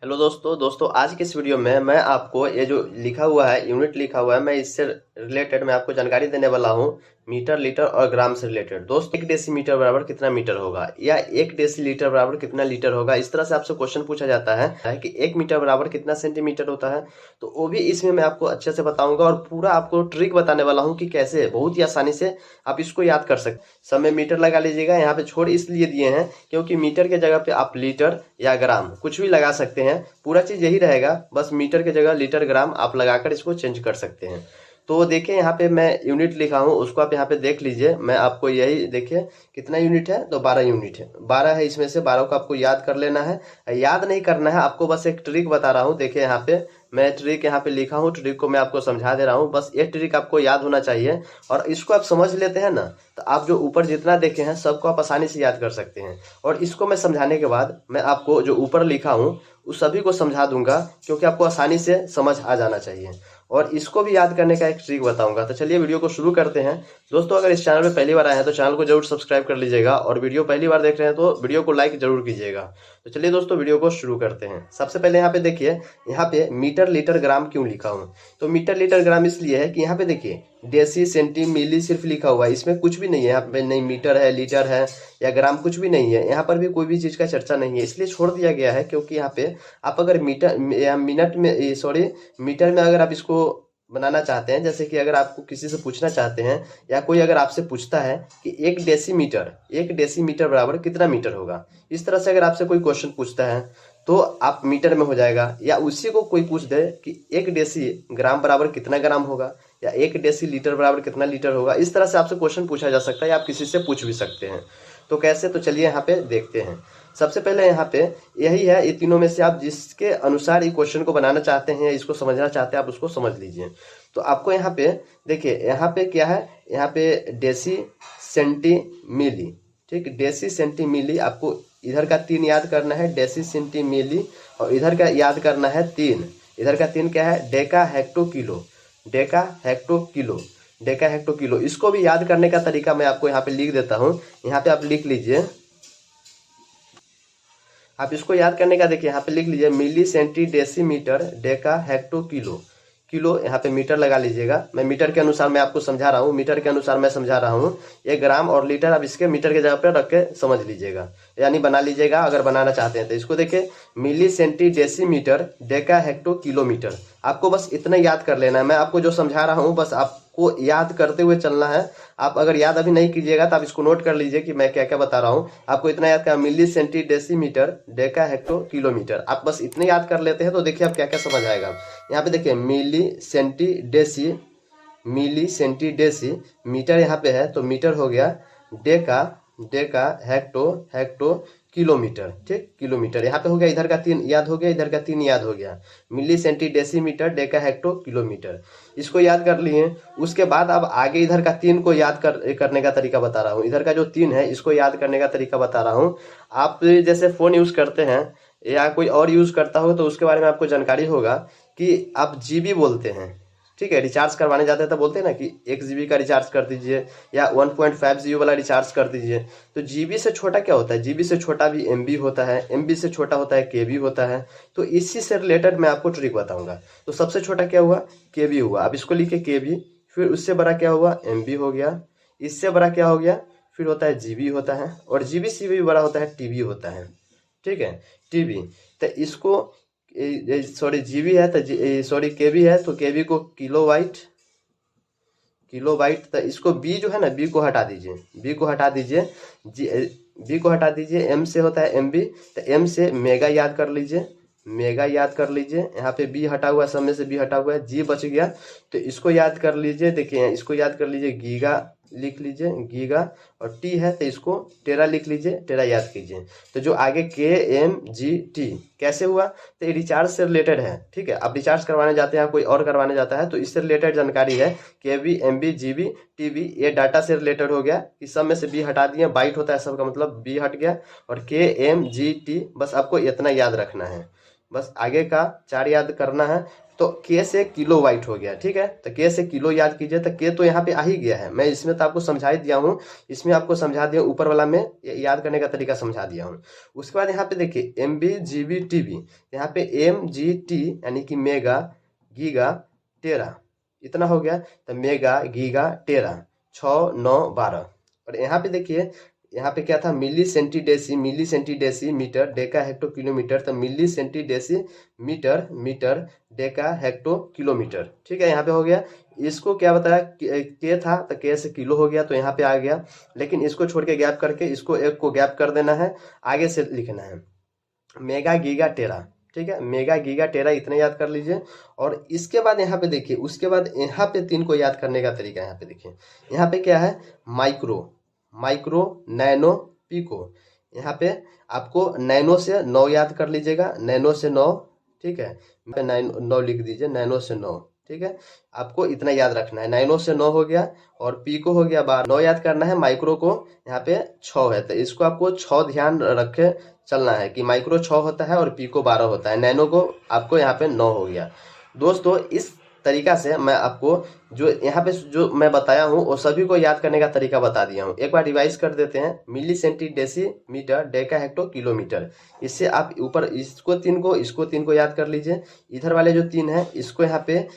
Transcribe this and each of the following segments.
Hello दोस्तों आज के इस वीडियो में मैं आपको ये जो लिखा हुआ है यूनिट लिखा हुआ है मैं इससे रिलेटेड मैं आपको जानकारी देने वाला हूँ। मीटर लीटर और ग्राम से रिलेटेड दोस्त, 1 डेसीमीटर बराबर कितना मीटर होगा या 1 डेसीलीटर बराबर कितना लीटर होगा। इस तरह से आपसे क्वेश्चन पूछा जाता है कि 1 मीटर बराबर कितना सेंटीमीटर होता है। तो वो भी इसमें मैं आपको अच्छे से बताऊंगा और पूरा आपको ट्रिक बताने वाला हूँ कि कैसे बहुत ही आसानी से आप इसको याद कर सकते। समय मीटर लगा लीजिएगा, यहाँ पे छोड़ इसलिए दिए हैं क्योंकि मीटर के जगह पे आप लीटर या ग्राम कुछ भी लगा सकते हैं। पूरा चीज यही रहेगा, बस मीटर की जगह लीटर ग्राम आप लगाकर इसको चेंज कर सकते हैं। तो देखिए यहाँ पे मैं यूनिट लिखा हूँ, उसको आप यहाँ पे देख लीजिए। मैं आपको यही देखिए कितना यूनिट है, तो 12 यूनिट है। 12 है, इसमें से 12 को आपको याद कर लेना है। याद नहीं करना है आपको, बस एक ट्रिक बता रहा हूँ। देखिए यहाँ पे मैं ट्रिक यहाँ पे लिखा हूँ, ट्रिक को मैं आपको समझा दे रहा हूँ। बस ये ट्रिक आपको याद होना चाहिए और इसको आप समझ लेते हैं ना, तो आप जो ऊपर जितना देखे हैं सबको आप आसानी से याद कर सकते हैं। और इसको मैं समझाने के बाद मैं आपको जो ऊपर लिखा हूँ उस सभी को समझा दूंगा, क्योंकि आपको आसानी से समझ आ जाना चाहिए। और इसको भी याद करने का एक ट्रिक बताऊंगा। तो चलिए वीडियो को शुरू करते हैं। दोस्तों, अगर इस चैनल पे पहली बार आए हैं तो चैनल को जरूर सब्सक्राइब कर लीजिएगा और वीडियो पहली बार देख रहे हैं तो वीडियो को लाइक जरूर कीजिएगा। तो चलिए दोस्तों वीडियो को शुरू करते हैं। सबसे पहले यहाँ पे देखिए, यहाँ पे मीटर लीटर ग्राम क्यों लिखा हूँ। तो मीटर लीटर ग्राम इसलिए है कि यहाँ पे देखिए डेसी सेंटी मिली सिर्फ लिखा हुआ है, इसमें कुछ भी नहीं है। यहाँ पे नहीं मीटर है, लीटर है या ग्राम, कुछ भी नहीं है। यहाँ पर भी कोई भी चीज़ का चर्चा नहीं है, इसलिए छोड़ दिया गया है। क्योंकि यहाँ पे आप अगर मीटर या मिनट में, सॉरी, मीटर में अगर आप इसको बनाना चाहते हैं, जैसे कि अगर आपको किसी से पूछना चाहते हैं या कोई अगर आपसे पूछता है कि 1 डेसीमीटर बराबर कितना मीटर होगा, इस तरह से अगर आपसे कोई क्वेश्चन पूछता है तो आप मीटर में हो जाएगा। या उसी को कोई पूछ दे कि 1 डेसी ग्राम बराबर कितना ग्राम होगा या 1 डेसीलीटर बराबर कितना लीटर होगा, इस तरह से आपसे क्वेश्चन पूछा जा सकता है या आप किसी से पूछ भी सकते हैं। तो कैसे, तो चलिए यहाँ पे देखते हैं। सबसे पहले यहाँ पे यही है, ये तीनों में से आप जिसके अनुसार ये क्वेश्चन को बनाना चाहते हैं या इसको समझना चाहते हैं आप उसको समझ लीजिए। तो आपको यहाँ पे देखिए, यहाँ पे क्या है, यहाँ पे डेसी सेंटी मिली, ठीक, डेसी सेंटी मिली। आपको इधर का 3 याद करना है, डेसी सेंटी मिली, और इधर का याद करना है 3। इधर का 3 क्या है, Deka hecto kilo, Deka hecto kilo, Deka hecto kilo. इसको भी याद करने का तरीका मैं आपको यहाँ पे लिख देता हूँ। यहाँ पे आप लिख लीजिए, आप इसको याद करने का देखिए, यहाँ पे लिख लीजिए milli centi decimetre deca hecto kilo. Kilo यहाँ पे मीटर लगा लीजिएगा। मैं मीटर के अनुसार मैं आपको समझा रहा हूँ, मीटर के अनुसार मैं समझा रहा हूँ। ये ग्राम और लीटर आप इसके मीटर के जगह पे रख के समझ लीजिएगा, यानी बना लीजिएगा अगर बनाना चाहते हैं तो। इसको देखिए, milli centi decimetre deca hecto kilometre. आपको बस इतना याद कर लेना है। मैं आपको जो समझा रहा हूँ बस आपको याद करते हुए चलना है। आप अगर याद अभी नहीं कीजिएगा तो आप इसको नोट कर लीजिए कि मैं क्या क्या बता रहा हूँ। आपको इतना याद करना, milli centi decimetre deca hecto kilometre. आप बस इतने याद कर लेते हैं तो देखिए आप क्या क्या समझ आएगा। यहाँ पे देखिए मिली सेंटी डेसी, मिली सेंटी डेसी, मीटर यहाँ पे है तो मीटर हो गया। Deka, Deka hecto, hecto kilometre, ठीक, किलोमीटर यहाँ पे हो गया। इधर का 3 याद हो गया, इधर का 3 याद हो गया। Milli centi decimetre deca hecto kilometre, इसको याद कर लिए। उसके बाद अब आगे इधर का 3 को याद करने का तरीका बता रहा हूँ। इधर का जो 3 है इसको याद करने का तरीका बता रहा हूँ। आप जैसे फ़ोन यूज़ करते हैं या कोई और यूज़ करता हो तो उसके बारे में आपको जानकारी होगा कि आप जीबी बोलते हैं, ठीक है। रिचार्ज करवाने जाते हैं तो बोलते हैं ना कि 1 GB का रिचार्ज कर दीजिए या 1.5 GB वाला रिचार्ज कर दीजिए। तो जीबी से छोटा क्या होता है, जीबी से छोटा भी एमबी होता है, एमबी से छोटा होता है केबी होता है। तो इसी से रिलेटेड मैं आपको ट्रिक बताऊंगा। तो सबसे छोटा क्या हुआ, केबी हुआ। अब इसको लिखे केबी, फिर उससे बड़ा क्या हुआ, एमबी हो गया। इससे बड़ा क्या हो गया, फिर होता है जीबी होता है, और जीबी से भी बड़ा होता है टीबी होता है, ठीक है, टीबी। तो इसको, सॉरी जीबी है तो सॉरी केबी है तो केबी को किलोवाइट, किलोबाइट। तो इसको बी जो है ना, बी को हटा दीजिए, बी को हटा दीजिए, बी को हटा दीजिए। एम से होता है एमबी, तो एम से मेगा याद कर लीजिए, मेगा याद कर लीजिए। यहाँ पे बी हटा हुआ है, सब में से बी हटा हुआ है, जी बच गया। तो इसको याद कर लीजिए, देखिए इसको याद कर लीजिए, गीगा लिख लीजिए, गीगा। और टी है तो इसको टेरा लिख लीजिए, टेरा याद कीजिए। तो जो आगे KMGT कैसे हुआ, तो ये रिचार्ज से रिलेटेड है, ठीक है। आप रिचार्ज करवाने जाते हैं, कोई और करवाने जाता है तो इससे रिलेटेड जानकारी है। KB, MB, GB, TB, ये डाटा से रिलेटेड हो गया। इस सब में से बी हटा दिए, बाइट होता है सबका मतलब, बी हट गया। और KMGT, बस आपको इतना याद रखना है, बस आगे का 4 याद करना है। तो के से किलो वाट हो गया, ठीक है। तो के से किलो याद कीजिए, तो के तो यहाँ पे आ ही गया है, मैं इसमें तो आपको समझा ही दिया हूँ, इसमें आपको समझा दिया, ऊपर वाला में याद करने का तरीका समझा दिया हूँ। उसके बाद यहाँ पे देखिए MB GB TB, यहाँ पे MGT यानी कि मेगा गीगा टेरा, इतना हो गया। तो मेगा गीगा टेरा 6 9 12। और यहाँ पे देखिए, यहाँ पे क्या था, milli centi deci metre deca hecto kilometre, तो milli centi deci metre metre deca hecto kilometre, ठीक है। यहाँ पे हो गया। इसको क्या बताया, के था तो के से किलो हो गया, तो यहाँ पे आ गया। लेकिन इसको छोड़ के गैप करके इसको एक को गैप कर देना है, आगे से लिखना है मेगा गीगा टेरा, ठीक है। मेगा गीगा टेरा इतने याद कर लीजिए। और इसके बाद यहाँ पे देखिए, उसके बाद यहाँ पे 3 को याद करने का तरीका यहाँ पे देखिए, यहाँ पे क्या है, माइक्रो माइक्रो नैनो पिको। यहाँ पे आपको नैनो से 9 याद कर लीजिएगा, नैनो से 9, ठीक है। 9 लिख दीजिए, नैनो से 9, ठीक है। आपको इतना याद रखना है, नैनो से 9 हो गया, और पिको हो गया 12, 9 याद करना है। माइक्रो को यहाँ पे 6 है, तो इसको आपको 6 ध्यान रखे चलना है कि माइक्रो 6 होता है और पिको 12 होता है, नैनो को आपको यहाँ पे 9 हो गया। दोस्तों इस तरीका से मैं आपको जो यहाँ पे जो मैं बताया हूँ वो सभी को याद करने का तरीका बता दिया हूँ। एक बार रिवाइज कर देते हैं, मिली centi deci metre deca hecto kilometre. इससे आप ऊपर इसको 3 को याद कर लीजिए। इधर वाले जो 3 है इसको यहाँ पे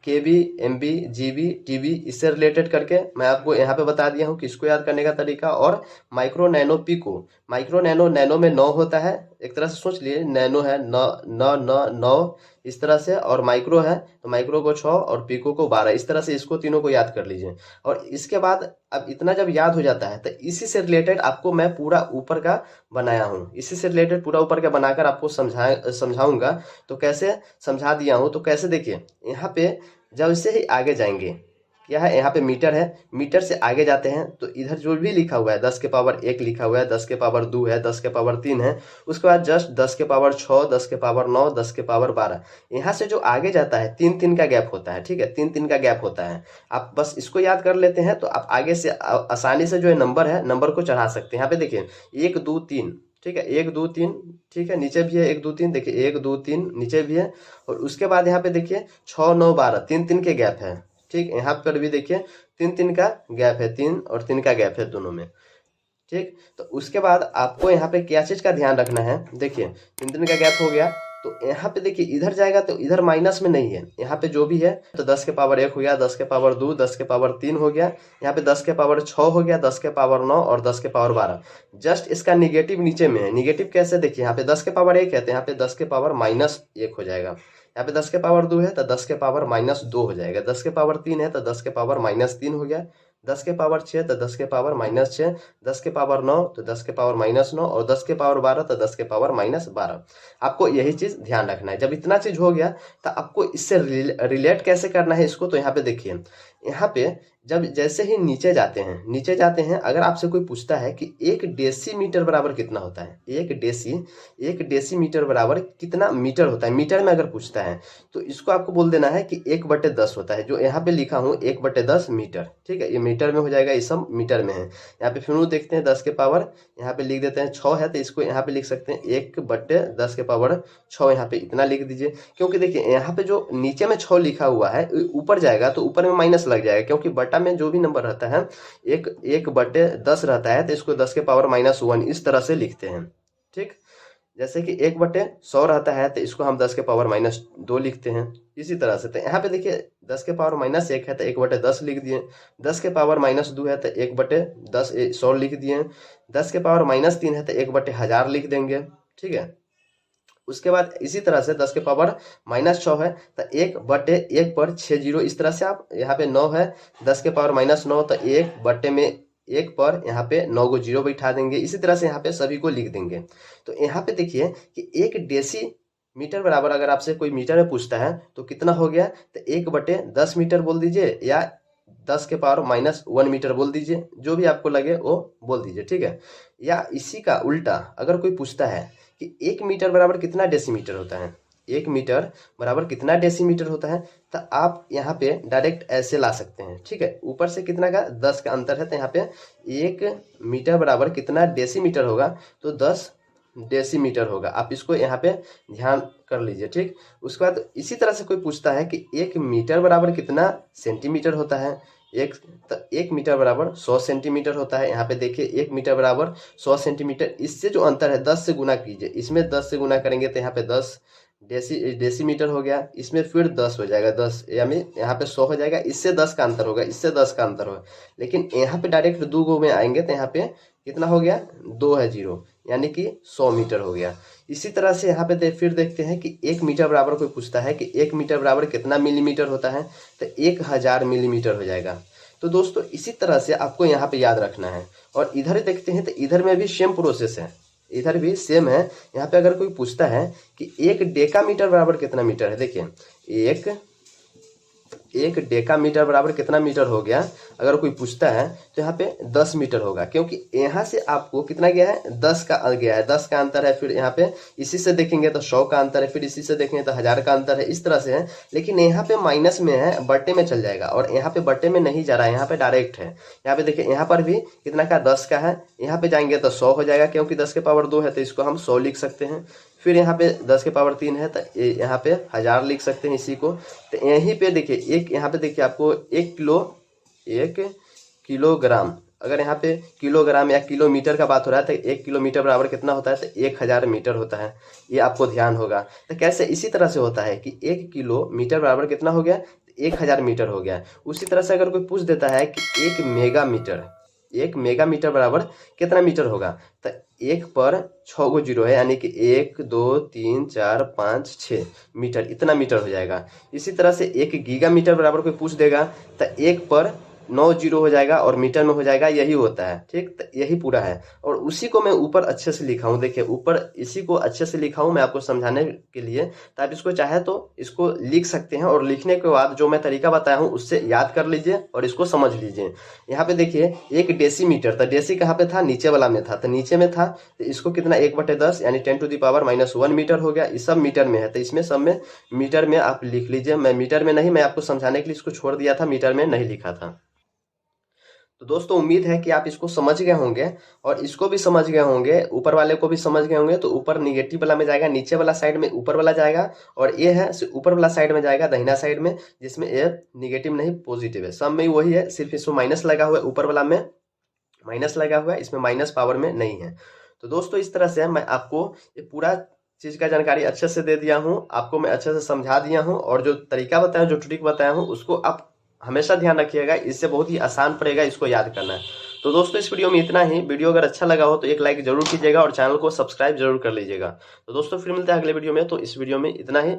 KB MB GB TB इससे रिलेटेड करके मैं आपको यहाँ पे बता दिया हूँ कि इसको याद करने का तरीका। और micro nano pico, micro nano में 9 होता है, एक तरह से सोच लिए, नैनो है 9 इस तरह से, और माइक्रो है तो माइक्रो को 6 और पिको को 12, इस तरह से इसको तीनों को याद कर लीजिए। और इसके बाद अब इतना जब याद हो जाता है तो इसी से रिलेटेड आपको मैं पूरा ऊपर का बनाया हूँ, इसी से रिलेटेड पूरा ऊपर का बनाकर आपको समझाऊंगा। तो कैसे समझा दिया हूँ, तो कैसे देखिए, यहाँ पे जब इससे ही आगे जाएंगे, क्या है, यहाँ पे मीटर है, मीटर से आगे जाते हैं तो इधर जो भी लिखा हुआ है 10 के पावर 1 लिखा हुआ है, 10 के पावर 2 है, 10 के पावर 3 है, उसके बाद जस्ट 10 के पावर 6, 10 के पावर 9, 10 के पावर 12, यहाँ से जो आगे जाता है 3 का गैप होता है, ठीक है, 3 का गैप होता है। आप बस इसको याद कर लेते हैं तो आप आगे से आसानी से जो है नंबर को चढ़ा सकते हैं। यहाँ पे देखिए 1 2 3, ठीक है, 1 2 3, ठीक है, नीचे भी है 1 2 3, देखिए 1 2 3 नीचे भी है। और उसके बाद यहाँ पे देखिए 6 9 12, 3 के गैप है, ठीक। यहाँ पर भी देखिए 3 का गैप है, 3 और 3 का गैप है दोनों में, ठीक। तो उसके बाद आपको यहाँ पे क्या चीज का ध्यान रखना है, देखिए 3 का गैप हो गया, तो यहाँ पे देखिए इधर जाएगा तो इधर माइनस में नहीं है, यहाँ पे जो भी है तो 10 के पावर 1 हो गया, 10 के पावर 2, 10 के पावर 3 हो गया, यहाँ पे 10 के पावर 6 हो गया, 10 के पावर 9 और 10 के पावर 12। जस्ट इसका निगेटिव नीचे में है, निगेटिव कैसे, देखिए यहाँ पे 10 के पावर 1 है तो यहाँ पे 10 के पावर -1 हो जाएगा, यहाँ पे 10 के पावर 2 है तो 10 के पावर -2 हो जाएगा, 10 के पावर 3 है तो 10 के पावर -3 हो गया, 10 के पावर 6 तो 10 के पावर -6, 10 के पावर 9 तो 10 के पावर -9 और 10 के पावर 12 तो 10 के पावर -12। आपको यही चीज ध्यान रखना है। जब इतना चीज हो गया तो आपको इससे रिलेट कैसे करना है इसको, तो यहाँ पे देखिए, यहाँ पे जब जैसे ही नीचे जाते हैं, अगर आपसे कोई पूछता है कि 1 डेसीमीटर बराबर कितना होता है, 1 डेसीमीटर बराबर कितना मीटर होता है, मीटर में अगर पूछता है तो इसको आपको बोल देना है कि 1/10 होता है, जो यहाँ पे लिखा हूँ 1/10 मीटर, ठीक है, ये मीटर में हो जाएगा, ये सब मीटर में है। यहाँ पे फिर देखते हैं 10 के पावर, यहाँ पे लिख देते हैं 6 है तो इसको यहाँ पे लिख सकते हैं 1/10 के पावर 6, यहाँ पे इतना लिख दीजिए। क्योंकि देखिए यहाँ पे जो नीचे में 6 लिखा हुआ है ऊपर जाएगा तो ऊपर में माइनस लग जाएगा, क्योंकि बटा में जो भी नंबर रहता है 1/10 रहता है तो इसको 10 के पावर -1 इस तरह से लिखते हैं, ठीक। जैसे कि 1/100 रहता है तो इसको हम 10 के पावर -2 लिखते हैं, इसी तरह से। तो यहाँ पे देखिए 10 के पावर -1 है तो 1/10 लिख दिए, 10 के पावर -2 है तो 1/10 100 लिख दिए, 10 के पावर -3 है तो 1/1000 लिख देंगे, ठीक है। उसके बाद इसी तरह से 10 के पावर -6 है तो 1/1 पर 60, इस तरह से आप यहाँ पे 9 है, 10 के पावर -9 तो 1/1 पर यहाँ पे 9 को 0 बैठा देंगे, इसी तरह से यहाँ पे सभी को लिख देंगे। तो यहाँ पे देखिए कि 1 डेसीमीटर बराबर अगर आपसे कोई मीटर में पूछता है तो कितना हो गया, तो 1/10 मीटर बोल दीजिए या 10 के पावर -1 मीटर बोल दीजिए, जो भी आपको लगे वो बोल दीजिए, ठीक है। या इसी का उल्टा अगर कोई पूछता है कि 1 मीटर बराबर कितना डेसीमीटर होता है, 1 मीटर बराबर कितना डेसीमीटर होता है, तो आप यहाँ पे डायरेक्ट ऐसे ला सकते हैं, ठीक है। ऊपर से कितना का 10 का अंतर है तो यहाँ पे 1 मीटर बराबर कितना डेसीमीटर होगा, तो 10 डेसीमीटर होगा। आप इसको यहाँ पे ध्यान कर लीजिए, ठीक। उसके बाद इसी तरह से कोई पूछता है कि 1 मीटर बराबर कितना सेंटीमीटर होता है। एक मीटर बराबर 100 सेंटीमीटर होता है। यहाँ पे देखिए 1 मीटर बराबर 100 सेंटीमीटर। इससे जो अंतर है 10 से गुना कीजिए। इसमें 10 से गुना करेंगे तो यहाँ पे 10 डेसीमीटर हो गया। इसमें फिर 10 हो जाएगा, 10 यानी यहाँ पे 100 हो जाएगा। इससे 10 का अंतर होगा, इससे 10 का अंतर होगा। लेकिन यहाँ पे डायरेक्ट 2 गो में आएंगे तो यहाँ पे कितना हो गया, 2 है 0, यानी कि 100 मीटर हो गया। इसी तरह से यहाँ पे फिर देखते हैं कि 1 मीटर बराबर कोई पूछता है कि 1 मीटर बराबर कितना मिलीमीटर होता है, तो 1000 मिलीमीटर हो जाएगा। तो दोस्तों इसी तरह से आपको यहाँ पे याद रखना है। और इधर देखते हैं तो इधर में भी सेम प्रोसेस है, इधर भी सेम है। यहाँ पे अगर कोई पूछता है कि 1 डेकामीटर बराबर कितना मीटर है, देखिए एक डेकामीटर बराबर कितना मीटर हो गया। अगर कोई पूछता है तो यहाँ पे 10 मीटर होगा, क्योंकि यहाँ से आपको कितना गया है, 10 का गया है, 10 का अंतर है। फिर यहाँ पे इसी से देखेंगे तो 100 का अंतर है, फिर इसी से देखेंगे तो 1000 का अंतर है, इस तरह से है। लेकिन यहाँ पे माइनस में है, बट्टे में चल जाएगा, और यहाँ पे बट्टे में नहीं जा रहा है, यहाँ पे डायरेक्ट है। यहाँ पे देखिए यहाँ पर भी कितना का, 10 का है। यहाँ पे जाएंगे तो 100 हो जाएगा, क्योंकि 10 के पावर 2 है तो इसको हम 100 लिख सकते हैं। फिर यहाँ पे 10 के पावर 3 है तो यहाँ पे 1000 लिख सकते हैं इसी को। तो यहीं पे देखिए एक, यहाँ पे देखिए आपको 1 किलोग्राम, अगर यहाँ पे किलोग्राम या किलोमीटर का बात हो रहा है तो 1 किलोमीटर बराबर कितना होता है, तो 1000 मीटर होता है। ये आपको ध्यान होगा। तो कैसे, इसी तरह से होता है कि 1 किलोमीटर बराबर कितना हो गया, 1000 मीटर हो गया। उसी तरह से अगर कोई पूछ देता है कि 1 मेगामीटर बराबर कितना मीटर होगा, तो 1 पर 6 गो जीरो है, यानी कि 1 2 3 4 5 6 मीटर, इतना मीटर हो जाएगा। इसी तरह से 1 गीगामीटर बराबर कोई पूछ देगा तो 1 पर 9 जीरो हो जाएगा और मीटर में हो जाएगा, यही होता है, ठीक। तो यही पूरा है। और उसी को मैं ऊपर अच्छे से लिखा हूँ, देखिए ऊपर इसी को अच्छे से लिखा हूँ मैं आपको समझाने के लिए। तो आप इसको चाहे तो इसको लिख सकते हैं, और लिखने के बाद जो मैं तरीका बताया हूँ उससे याद कर लीजिए और इसको समझ लीजिए। यहाँ पे देखिए 1 डेसीमीटर, तो डेसी कहाँ पे था, नीचे वाला में था, तो नीचे में था तो इसको कितना 1/10 यानी 10⁻⁻1 मीटर हो गया। इस सब मीटर में है, तो इसमें सब में मीटर में आप लिख लीजिए। मैं मीटर में नहीं, मैं आपको समझाने के लिए इसको छोड़ दिया था, मीटर में नहीं लिखा था। तो दोस्तों उम्मीद है कि आप इसको समझ गए होंगे, और इसको भी समझ गए होंगे, ऊपर वाले को भी समझ गए होंगे। तो ऊपर निगेटिव वाला में जाएगा, नीचे वाला साइड में ऊपर वाला जाएगा, और ये है ऊपर वाला साइड में जाएगा दाहिना साइड में, जिसमें ये निगेटिव नहीं पॉजिटिव है। सब में वही है, सिर्फ इसमें माइनस लगा हुआ है, ऊपर वाला में माइनस लगा हुआ है, इसमें माइनस पावर में नहीं है। तो दोस्तों इस तरह से मैं आपको ये पूरा चीज का जानकारी अच्छे से दे दिया हूँ, आपको मैं अच्छे से समझा दिया हूँ। और जो तरीका बताया, जो ट्रिक बताया हूँ, उसको आप हमेशा ध्यान रखिएगा, इससे बहुत ही आसान पड़ेगा इसको याद करना है। तो दोस्तों इस वीडियो में इतना ही। वीडियो अगर अच्छा लगा हो तो एक लाइक जरूर कीजिएगा और चैनल को सब्सक्राइब जरूर कर लीजिएगा। तो दोस्तों फिर मिलते हैं अगले वीडियो में। तो इस वीडियो में इतना ही।